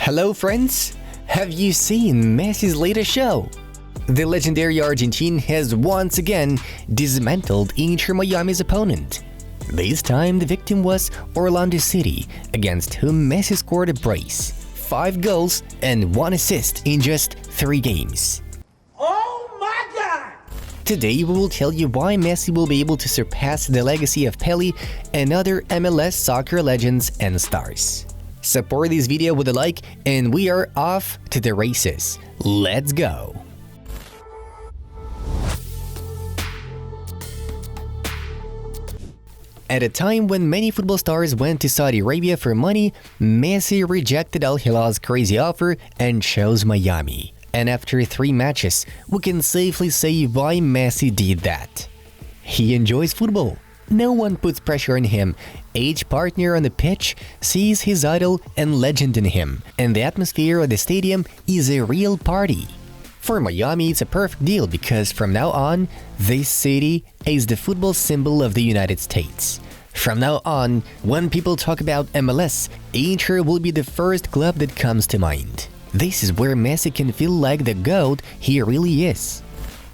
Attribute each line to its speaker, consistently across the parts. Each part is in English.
Speaker 1: Hello friends! Have you seen Messi's latest show? The legendary Argentine has once again dismantled Inter Miami's opponent. This time the victim was Orlando City, against whom Messi scored a brace, 5 goals and 1 assist in just 3 games.
Speaker 2: Oh my God!
Speaker 1: Today we will tell you why Messi will be able to surpass the legacy of Pele and other MLS soccer legends and stars. Support this video with a like and we are off to the races. Let's go! At a time when many football stars went to Saudi Arabia for money, Messi rejected Al Hilal's crazy offer and chose Miami. And after 3 matches, we can safely say why Messi did that. He enjoys football. No one puts pressure on him. Each partner on the pitch sees his idol and legend in him, and the atmosphere of the stadium is a real party. For Miami, it's a perfect deal because from now on, this city is the football symbol of the United States. From now on, when people talk about MLS, Inter will be the first club that comes to mind. This is where Messi can feel like the GOAT he really is.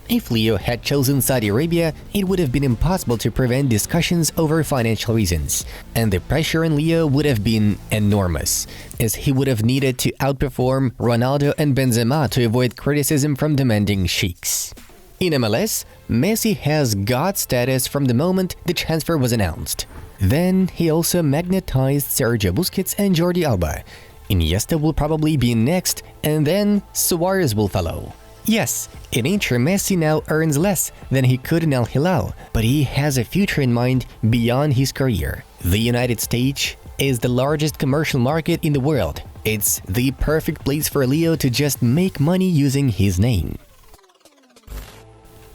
Speaker 1: If Leo had chosen Saudi Arabia, it would have been impossible to prevent discussions over financial reasons, and the pressure on Leo would have been enormous, as he would have needed to outperform Ronaldo and Benzema to avoid criticism from demanding sheiks. In MLS, Messi has God status from the moment the transfer was announced. Then he also magnetized Sergio Busquets and Jordi Alba. Iniesta will probably be next, and then Suarez will follow. Yes, in Inter, Messi now earns less than he could in Al Hilal, but he has a future in mind beyond his career. The United States is the largest commercial market in the world. It's the perfect place for Leo to just make money using his name.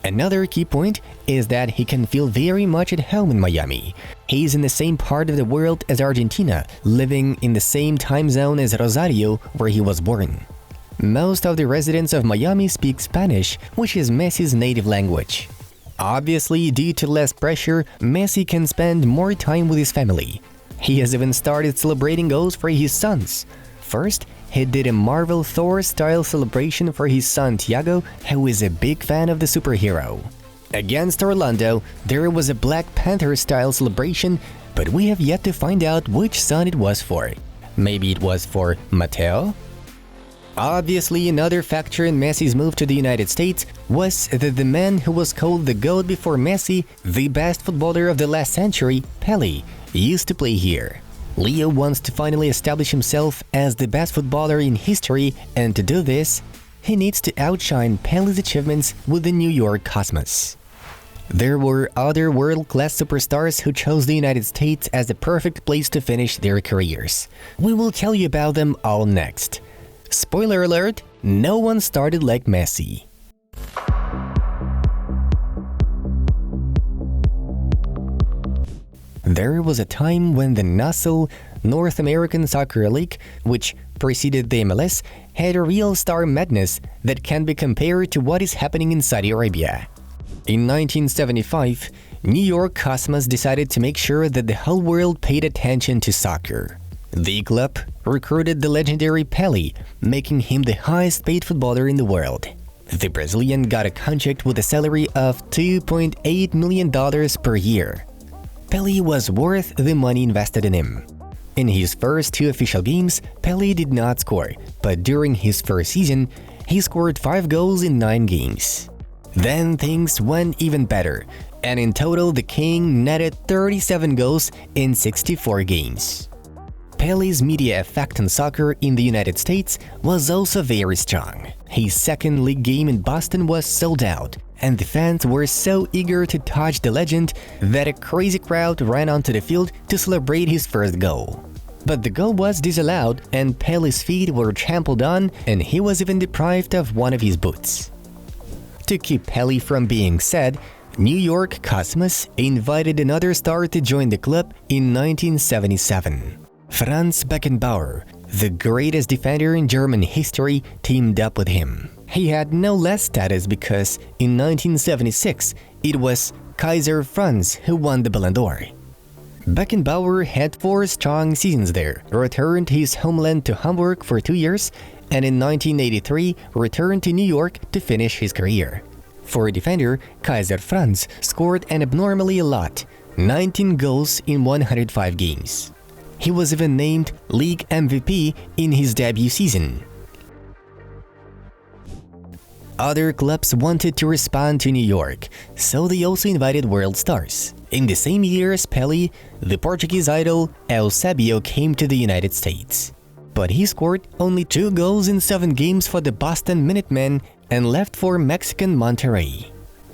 Speaker 1: Another key point is that he can feel very much at home in Miami. He's in the same part of the world as Argentina, living in the same time zone as Rosario, where he was born. Most of the residents of Miami speak Spanish, which is Messi's native language. Obviously, due to less pressure, Messi can spend more time with his family. He has even started celebrating goals for his sons. First, he did a Marvel Thor-style celebration for his son Thiago, who is a big fan of the superhero. Against Orlando, there was a Black Panther-style celebration, but we have yet to find out which son it was for. Maybe it was for Mateo? Obviously, another factor in Messi's move to the United States was that the man who was called the GOAT before Messi, the best footballer of the last century, Pele, used to play here. Leo wants to finally establish himself as the best footballer in history, and to do this, he needs to outshine Pele's achievements with the New York Cosmos. There were other world-class superstars who chose the United States as the perfect place to finish their careers. We will tell you about them all next. Spoiler alert, no one started like Messi. There was a time when the NASL, North American Soccer League, which preceded the MLS, had a real star madness that can be compared to what is happening in Saudi Arabia. In 1975, New York Cosmos decided to make sure that the whole world paid attention to soccer. The club recruited the legendary Pele, making him the highest-paid footballer in the world. The Brazilian got a contract with a salary of $2.8 million per year. Pele was worth the money invested in him. In his first 2 official games, Pele did not score, but during his first season, he scored 5 goals in 9 games. Then things went even better, and in total the King netted 37 goals in 64 games. Pele's media effect on soccer in the United States was also very strong. His second league game in Boston was sold out, and the fans were so eager to touch the legend that a crazy crowd ran onto the field to celebrate his first goal. But the goal was disallowed, and Pele's feet were trampled on, and he was even deprived of one of his boots. To keep Pele from being sad, New York Cosmos invited another star to join the club in 1977. Franz Beckenbauer, the greatest defender in German history, teamed up with him. He had no less status because in 1976 it was Kaiser Franz who won the Ballon d'Or. Beckenbauer had 4 strong seasons there, returned his homeland to Hamburg for 2 years, and in 1983 returned to New York to finish his career. For a defender, Kaiser Franz scored an abnormally a lot, 19 goals in 105 games. He was even named League MVP in his debut season. Other clubs wanted to respond to New York, so they also invited world stars. In the same year as Pele, the Portuguese idol Eusebio came to the United States. But he scored only 2 goals in 7 games for the Boston Minutemen and left for Mexican Monterrey.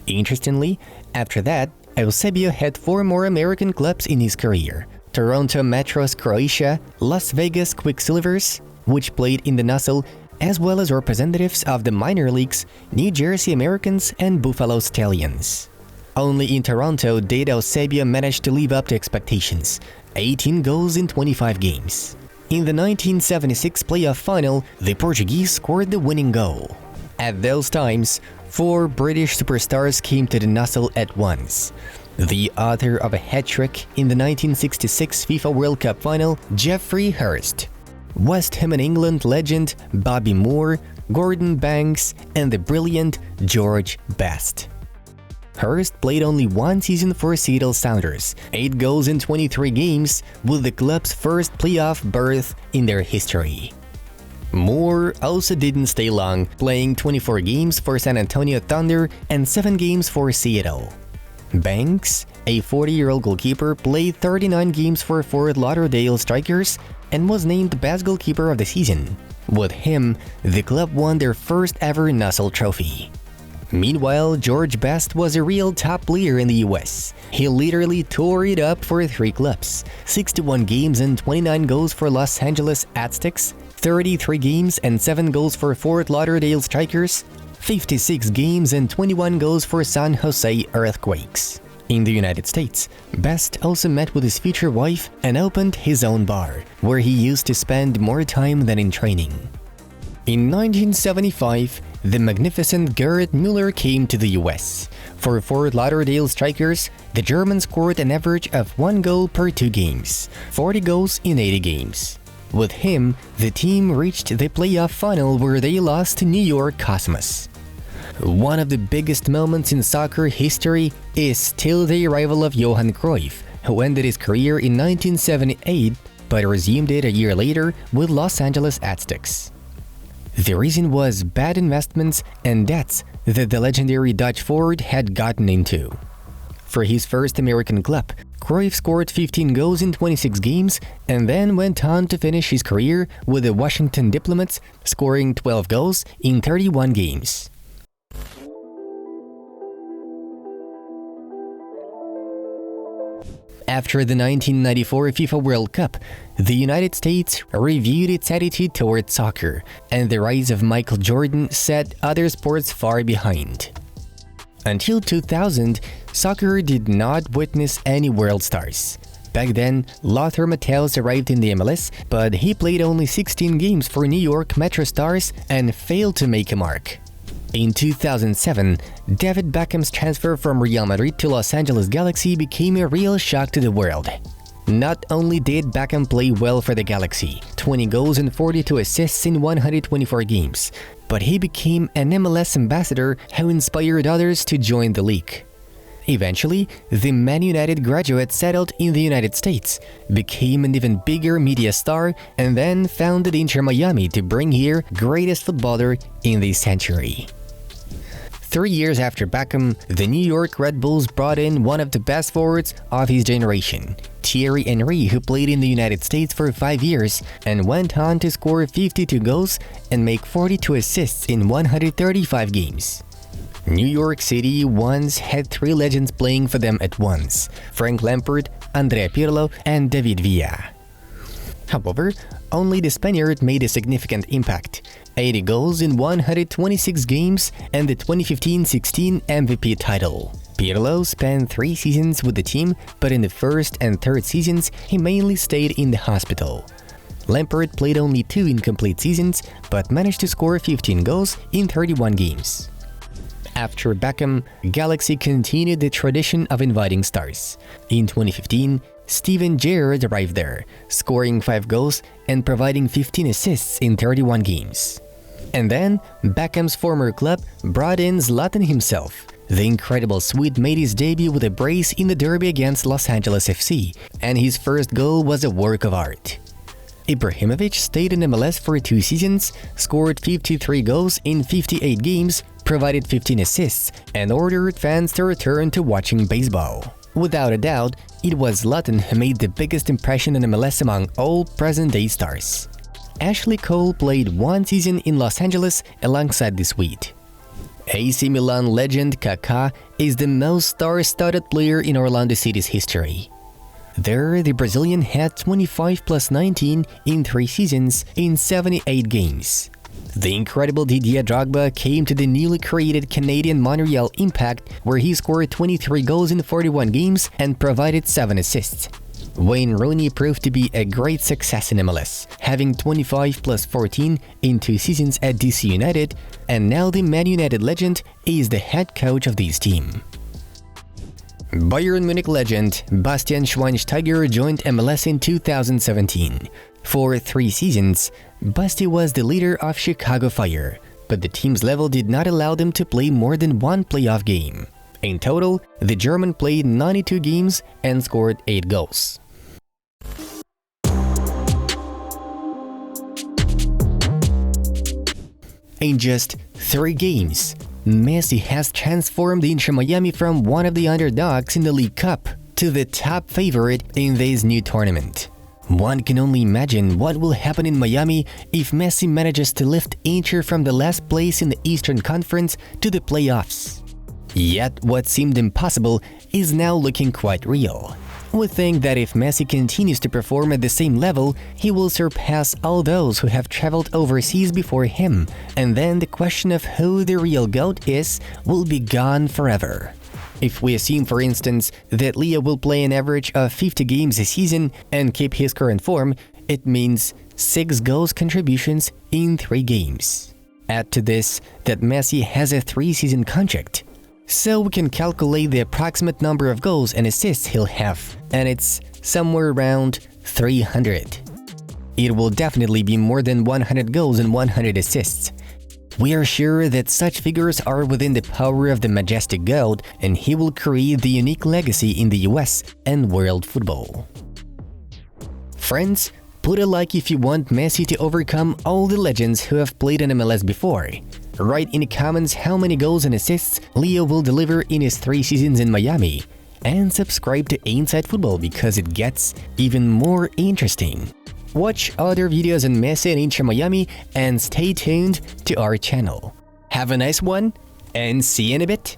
Speaker 1: Interestingly, after that, Eusebio had 4 more American clubs in his career: Toronto Metros Croatia, Las Vegas Quicksilvers, which played in the NASL, as well as representatives of the minor leagues, New Jersey Americans and Buffalo Stallions. Only in Toronto did Eusebio manage to live up to expectations, 18 goals in 25 games. In the 1976 playoff final, the Portuguese scored the winning goal. At those times, 4 British superstars came to the NASL at once. The author of a hat-trick in the 1966 FIFA World Cup final, Geoffrey Hurst, West Ham and England legend Bobby Moore, Gordon Banks, and the brilliant George Best. Hurst played only 1 season for Seattle Sounders, 8 goals in 23 games, with the club's first playoff berth in their history. Moore also didn't stay long, playing 24 games for San Antonio Thunder and 7 games for Seattle. Banks, a 40-year-old goalkeeper, played 39 games for Fort Lauderdale Strikers and was named best goalkeeper of the season. With him, the club won their first ever NASL trophy. Meanwhile, George Best was a real top player in the US. He literally tore it up for 3 clubs: 61 games and 29 goals for Los Angeles Aztecs, 33 games and 7 goals for Fort Lauderdale Strikers, 56 games and 21 goals for San Jose Earthquakes. In the United States, Best also met with his future wife and opened his own bar, where he used to spend more time than in training. In 1975, the magnificent Gerd Müller came to the US. For Fort Lauderdale Strikers, the German scored an average of 1 goal per 2 games, 40 goals in 80 games. With him, the team reached the playoff final where they lost to New York Cosmos. One of the biggest moments in soccer history is still the arrival of Johan Cruyff, who ended his career in 1978 but resumed it a year later with Los Angeles Aztecs. The reason was bad investments and debts that the legendary Dutch forward had gotten into. For his first American club, Cruyff scored 15 goals in 26 games and then went on to finish his career with the Washington Diplomats, scoring 12 goals in 31 games. After the 1994 FIFA World Cup, the United States reviewed its attitude towards soccer, and the rise of Michael Jordan set other sports far behind. Until 2000, soccer did not witness any world stars. Back then, Lothar Matthäus arrived in the MLS, but he played only 16 games for New York Metro Stars and failed to make a mark. In 2007, David Beckham's transfer from Real Madrid to Los Angeles Galaxy became a real shock to the world. Not only did Beckham play well for the Galaxy, 20 goals and 42 assists in 124 games, but he became an MLS ambassador who inspired others to join the league. Eventually, the Man United graduate settled in the United States, became an even bigger media star, and then founded Inter Miami to bring here greatest footballer in the century. 3 years after Beckham, the New York Red Bulls brought in one of the best forwards of his generation, Thierry Henry, who played in the United States for 5 years and went on to score 52 goals and make 42 assists in 135 games. New York City once had 3 legends playing for them at once: Frank Lampard, Andrea Pirlo, and David Villa. However, only the Spaniard made a significant impact: 80 goals in 126 games and the 2015-16 MVP title. Pirlo spent 3 seasons with the team, but in the first and third seasons, he mainly stayed in the hospital. Lampard played only 2 incomplete seasons, but managed to score 15 goals in 31 games. After Beckham, Galaxy continued the tradition of inviting stars. In 2015, Steven Gerrard arrived there, scoring 5 goals and providing 15 assists in 31 games. And then, Beckham's former club brought in Zlatan himself. The incredible Swede made his debut with a brace in the derby against Los Angeles FC, and his first goal was a work of art. Ibrahimovic stayed in MLS for 2 seasons, scored 53 goals in 58 games, provided 15 assists, and ordered fans to return to watching baseball. Without a doubt, it was Zlatan who made the biggest impression on MLS among all present-day stars. Ashley Cole played 1 season in Los Angeles alongside the Swede. AC Milan legend Kaká is the most star-studded player in Orlando City's history. There, the Brazilian had 25 plus 19 in 3 seasons in 78 games. The incredible Didier Drogba came to the newly created Canadian Montreal Impact, where he scored 23 goals in 41 games and provided 7 assists. Wayne Rooney proved to be a great success in MLS, having 25 plus 14 in 2 seasons at DC United, and now the Man United legend is the head coach of this team. Bayern Munich legend Bastian Schweinsteiger joined MLS in 2017. For 3 seasons, Basti was the leader of Chicago Fire, but the team's level did not allow them to play more than 1 playoff game. In total, the German played 92 games and scored 8 goals. In just 3 games, Messi has transformed Inter Miami from one of the underdogs in the League Cup to the top favorite in this new tournament. One can only imagine what will happen in Miami if Messi manages to lift Inter from the last place in the Eastern Conference to the playoffs. Yet what seemed impossible is now looking quite real. We think that if Messi continues to perform at the same level, he will surpass all those who have traveled overseas before him, and then the question of who the real GOAT is will be gone forever. If we assume, for instance, that Leo will play an average of 50 games a season and keep his current form, it means 6 goals contributions in 3 games. Add to this that Messi has a 3-season contract. So we can calculate the approximate number of goals and assists he'll have, and it's somewhere around 300. It will definitely be more than 100 goals and 100 assists. We are sure that such figures are within the power of the majestic GOAT, and he will create the unique legacy in the US and world football. Friends, put a like if you want Messi to overcome all the legends who have played in MLS before. Write in the comments how many goals and assists Leo will deliver in his 3 seasons in Miami. And subscribe to Inside Football because it gets even more interesting. Watch other videos on Messi and Inter Miami and stay tuned to our channel. Have a nice one and see you in a bit!